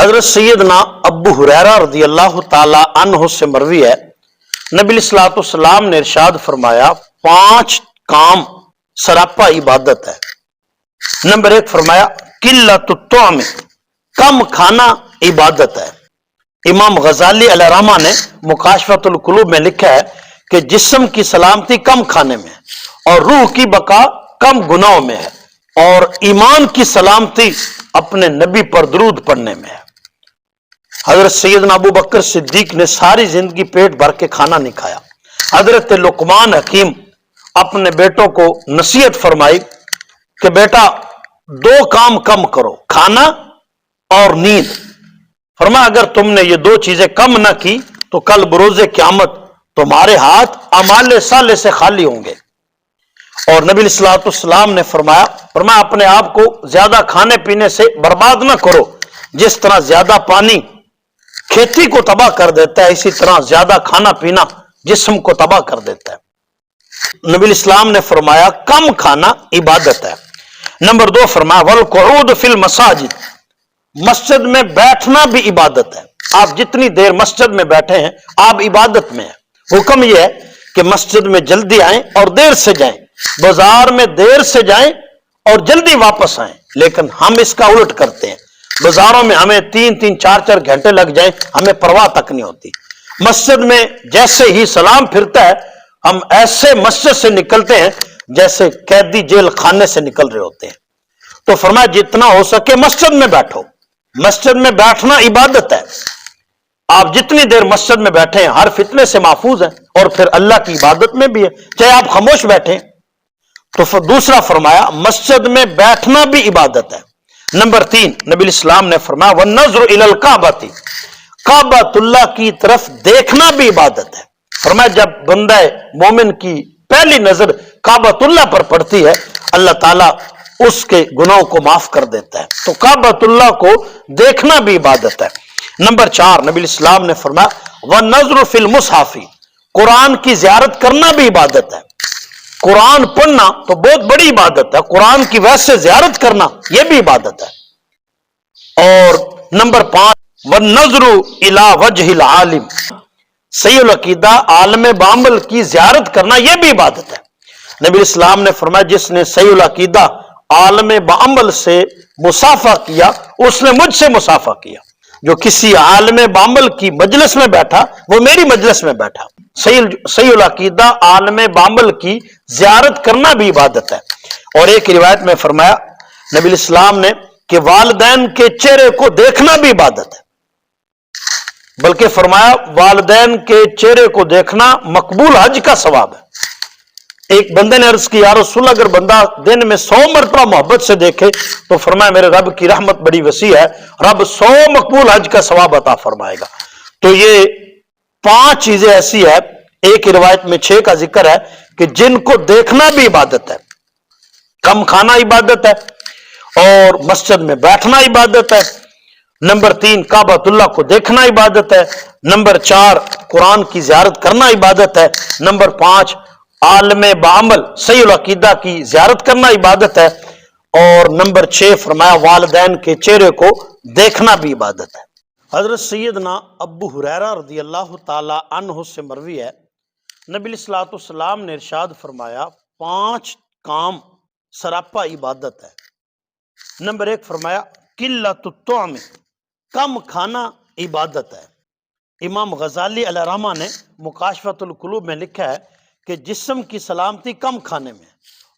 حضرت سیدنا ابو ہریرہ رضی اللہ تعالی عنہ سے مروی ہے، نبی علیہ الصلوۃ والسلام نے ارشاد فرمایا 5 کام سراپا عبادت ہے۔ نمبر 1 فرمایا قلت الطعم، کم کھانا عبادت ہے۔ امام غزالی علیہ رحمہ نے مکاشفۃ القلوب میں لکھا ہے کہ جسم کی سلامتی کم کھانے میں ہے اور روح کی بقا کم گناہوں میں ہے، اور ایمان کی سلامتی اپنے نبی پر درود پڑھنے میں ہے۔ حضرت سیدنا ابو بکر صدیق نے ساری زندگی پیٹ بھر کے کھانا نہیں کھایا۔ حضرت لقمان حکیم اپنے بیٹوں کو نصیحت فرمائی کہ بیٹا 2 کام کم کرو، کھانا اور نیند۔ فرمایا اگر تم نے یہ 2 چیزیں کم نہ کی تو کل بروز قیامت تمہارے ہاتھ اعمال صالح سے خالی ہوں گے۔ اور نبی علیہ الصلوۃ والسلام نے فرمایا اپنے آپ کو زیادہ کھانے پینے سے برباد نہ کرو، جس طرح زیادہ پانی کھیتی کو تباہ کر دیتا ہے اسی طرح زیادہ کھانا پینا جسم کو تباہ کر دیتا ہے۔ نبی الاسلام نے فرمایا کم کھانا عبادت ہے۔ نمبر 2 فرمایا والقعود فی المساجد، مسجد میں بیٹھنا بھی عبادت ہے۔ آپ جتنی دیر مسجد میں بیٹھے ہیں آپ عبادت میں ہیں۔ حکم یہ ہے کہ مسجد میں جلدی آئیں اور دیر سے جائیں، بازار میں دیر سے جائیں اور جلدی واپس آئیں، لیکن ہم اس کا الٹ کرتے ہیں۔ بازاروں میں ہمیں 3-3 4-4 گھنٹے لگ جائیں ہمیں پرواہ تک نہیں ہوتی۔ مسجد میں جیسے ہی سلام پھرتا ہے ہم ایسے مسجد سے نکلتے ہیں جیسے قیدی جیل خانے سے نکل رہے ہوتے ہیں۔ تو فرمایا جتنا ہو سکے مسجد میں بیٹھو، مسجد میں بیٹھنا عبادت ہے۔ آپ جتنی دیر مسجد میں بیٹھے ہیں ہر فتنے سے محفوظ ہیں اور پھر اللہ کی عبادت میں بھی ہے، چاہے آپ خاموش بیٹھیں۔ تو دوسرا فرمایا مسجد میں بیٹھنا بھی عبادت ہے۔ نمبر 3 نبی الاسلام نے فرمایا والنظر الی الکعبۃ، کعبۃ اللہ کی طرف دیکھنا بھی عبادت ہے۔ فرمایا جب بندہ مومن کی پہلی نظر کعبۃ اللہ پر پڑتی ہے اللہ تعالیٰ اس کے گناہوں کو معاف کر دیتا ہے، تو کعبۃ اللہ کو دیکھنا بھی عبادت ہے۔ نمبر 4 نبی الاسلام نے فرمایا والنظر فی المصحف، قرآن کی زیارت کرنا بھی عبادت ہے۔ قرآن پڑھنا تو بہت بڑی عبادت ہے، قرآن کی ویسے زیارت کرنا یہ بھی عبادت ہے۔ اور نمبر 5 والنظر الی وجہ العالم، صحیح العقیدہ عالم بامل کی زیارت کرنا یہ بھی عبادت ہے۔ نبی اسلام نے فرمایا جس نے صحیح العقیدہ عالم بامل سے مصافحہ کیا اس نے مجھ سے مصافحہ کیا۔ جو کسی عالم بامل کی مجلس میں بیٹھا وہ میری مجلس میں بیٹھا۔ صحیح العقیدہ عالم بامل کی زیارت کرنا بھی عبادت ہے۔ اور ایک روایت میں فرمایا نبی الاسلام نے کہ والدین کے چہرے کو دیکھنا بھی عبادت ہے، بلکہ فرمایا والدین کے چہرے کو دیکھنا مقبول حج کا ثواب ہے۔ ایک بندے نے عرض کی یا رسول اللہ اگر بندہ دن میں 100 مرتبہ محبت سے دیکھے تو فرمایا میرے رب کی رحمت بڑی وسیع ہے، رب 100 مقبول حج کا ثواب عطا فرمائے گا۔ تو یہ 5 چیزیں ایسی ہے، ایک روایت میں 6 کا ذکر ہے کہ جن کو دیکھنا بھی عبادت ہے۔ کم کھانا عبادت ہے اور مسجد میں بیٹھنا عبادت ہے۔ نمبر 3 کعبۃ اللہ کو دیکھنا عبادت ہے۔ نمبر 4 قرآن کی زیارت کرنا عبادت ہے۔ نمبر 5 عالم بعمل صحیح العقیدہ کی زیارت کرنا عبادت ہے۔ اور نمبر 6 فرمایا والدین کے چہرے کو دیکھنا بھی عبادت ہے۔ حضرت سیدنا ابو ہریرہ رضی اللہ تعالی عنہ سے مروی ہے، نبی علیہ الصلوۃ والسلام نے ارشاد فرمایا 5 کام سراپا عبادت ہے۔ نمبر 1 فرمایا قلت الطعم، کم کھانا عبادت ہے۔ امام غزالی علیہ رحمہ نے مکاشفۃ القلوب میں لکھا ہے کہ جسم کی سلامتی کم کھانے میں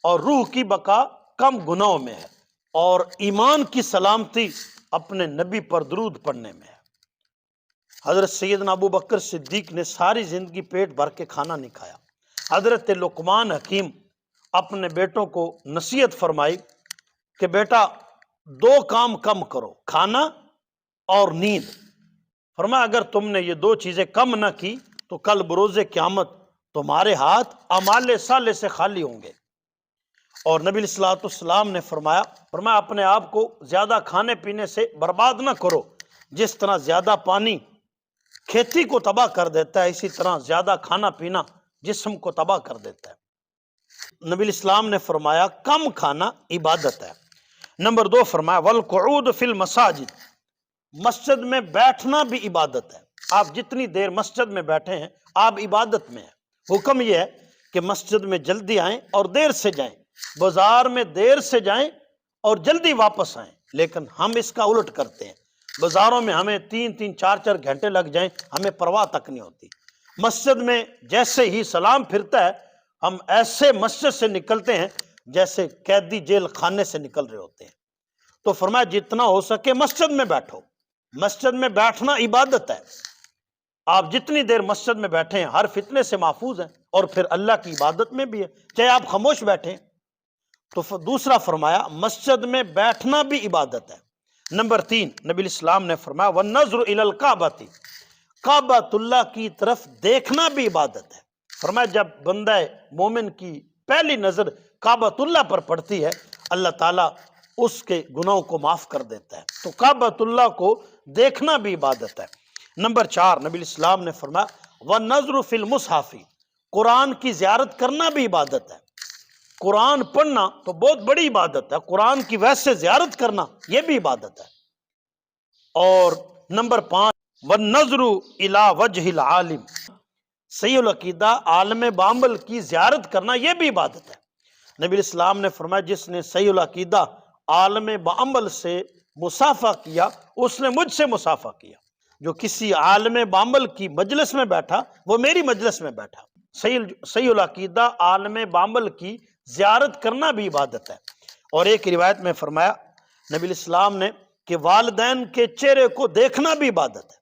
اور روح کی بقا کم گناہوں میں ہے، اور ایمان کی سلامتی اپنے نبی پر درود پڑھنے میں ہے۔ حضرت سیدنا ابو بکر صدیق نے ساری زندگی پیٹ بھر کے کھانا نہیں کھایا۔ حضرت لقمان حکیم اپنے بیٹوں کو نصیحت فرمائی کہ بیٹا 2 کام کم کرو، کھانا اور نیند۔ فرمایا اگر تم نے یہ 2 چیزیں کم نہ کی تو کل بروز قیامت تمہارے ہاتھ اعمال صالح سے خالی ہوں گے۔ اور نبی علیہ الصلوۃ والسلام نے فرمایا اپنے آپ کو زیادہ کھانے پینے سے برباد نہ کرو، جس طرح زیادہ پانی کھیتی کو تباہ کر دیتا ہے اسی طرح زیادہ کھانا پینا جسم کو تباہ کر دیتا ہے۔ نبی الاسلام نے فرمایا کم کھانا عبادت ہے۔ نمبر 2 فرمایا والقعود فی المساجد، مسجد میں بیٹھنا بھی عبادت ہے۔ آپ جتنی دیر مسجد میں بیٹھے ہیں آپ عبادت میں ہیں۔ حکم یہ ہے کہ مسجد میں جلدی آئیں اور دیر سے جائیں، بازار میں دیر سے جائیں اور جلدی واپس آئیں، لیکن ہم اس کا الٹ کرتے ہیں۔ بازاروں میں ہمیں 3-3 4-4 گھنٹے لگ جائیں، ہمیں پرواہ تک نہیں ہوتی۔ مسجد میں جیسے ہی سلام پھرتا ہے ہم ایسے مسجد سے نکلتے ہیں جیسے قیدی جیل خانے سے نکل رہے ہوتے ہیں۔ تو فرمایا جتنا ہو سکے مسجد میں بیٹھو، مسجد میں بیٹھنا عبادت ہے۔ آپ جتنی دیر مسجد میں بیٹھے ہیں ہر فتنے سے محفوظ ہیں، اور پھر اللہ کی عبادت میں بھی ہے، چاہے آپ خاموش بیٹھیں۔ تو دوسرا فرمایا مسجد میں بیٹھنا بھی عبادت ہے۔ نمبر 3 نبی الاسلام نے فرمایا وَالنَّظْرُ إِلَى الْكَعْبَةِ، کعبۃ اللہ کی طرف دیکھنا بھی عبادت ہے۔ فرمایا جب بندہ مومن کی پہلی نظر کعبۃ اللہ پر پڑتی ہے اللہ تعالیٰ اس کے گناہوں کو معاف کر دیتا ہے، تو کعبۃ اللہ کو دیکھنا بھی عبادت ہے۔ نمبر 4 نبی الاسلام نے فرمایا وَالنَّظْرُ فِي الْمُصْحَفِ، قرآن کی زیارت کرنا بھی عبادت ہے۔ قرآن پڑھنا تو بہت بڑی عبادت ہے، قرآن کی ویسے زیارت کرنا یہ بھی عبادت ہے۔ اور نمبر 5 وَالنَّظْرُ إِلَى وَجْهِ الْعَالِمِ، صحیح العقیدہ عالم بامل کی زیارت کرنا یہ بھی عبادت ہے۔ نبی الاسلام نے فرمایا جس نے صحیح العقیدہ عالم بامل سے مصافحہ کیا اس نے مجھ سے مصافحہ کیا۔ جو کسی عالم بامل کی مجلس میں بیٹھا وہ میری مجلس میں بیٹھا۔ صحیح العقیدہ عالم بامل کی زیارت کرنا بھی عبادت ہے۔ اور ایک روایت میں فرمایا نبی الاسلام نے کہ والدین کے چہرے کو دیکھنا بھی عبادت ہے،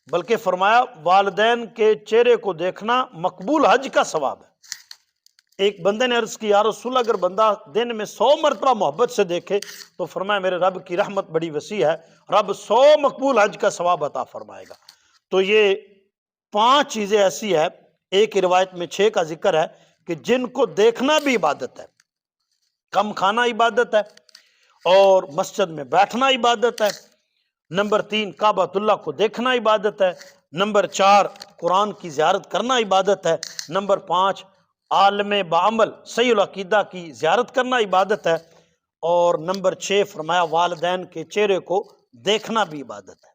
بلکہ فرمایا والدین کے چہرے کو دیکھنا مقبول حج کا ثواب ہے۔ ایک بندے نے عرض کی یا رسول اللہ اگر بندہ دن میں 100 مرتبہ محبت سے دیکھے تو فرمایا میرے رب کی رحمت بڑی وسیع ہے، رب 100 مقبول حج کا ثواب عطا فرمائے گا۔ تو یہ 5 چیزیں ایسی ہے، ایک روایت میں 6 کا ذکر ہے کہ جن کو دیکھنا بھی عبادت ہے۔ کم کھانا عبادت ہے، اور مسجد میں بیٹھنا عبادت ہے۔ نمبر 3 کعبۃ اللہ کو دیکھنا عبادت ہے۔ نمبر 4 قرآن کی زیارت کرنا عبادت ہے۔ نمبر 5 عالم بعمل صحیح العقیدہ کی زیارت کرنا عبادت ہے۔ اور نمبر 6 فرمایا والدین کے چہرے کو دیکھنا بھی عبادت ہے۔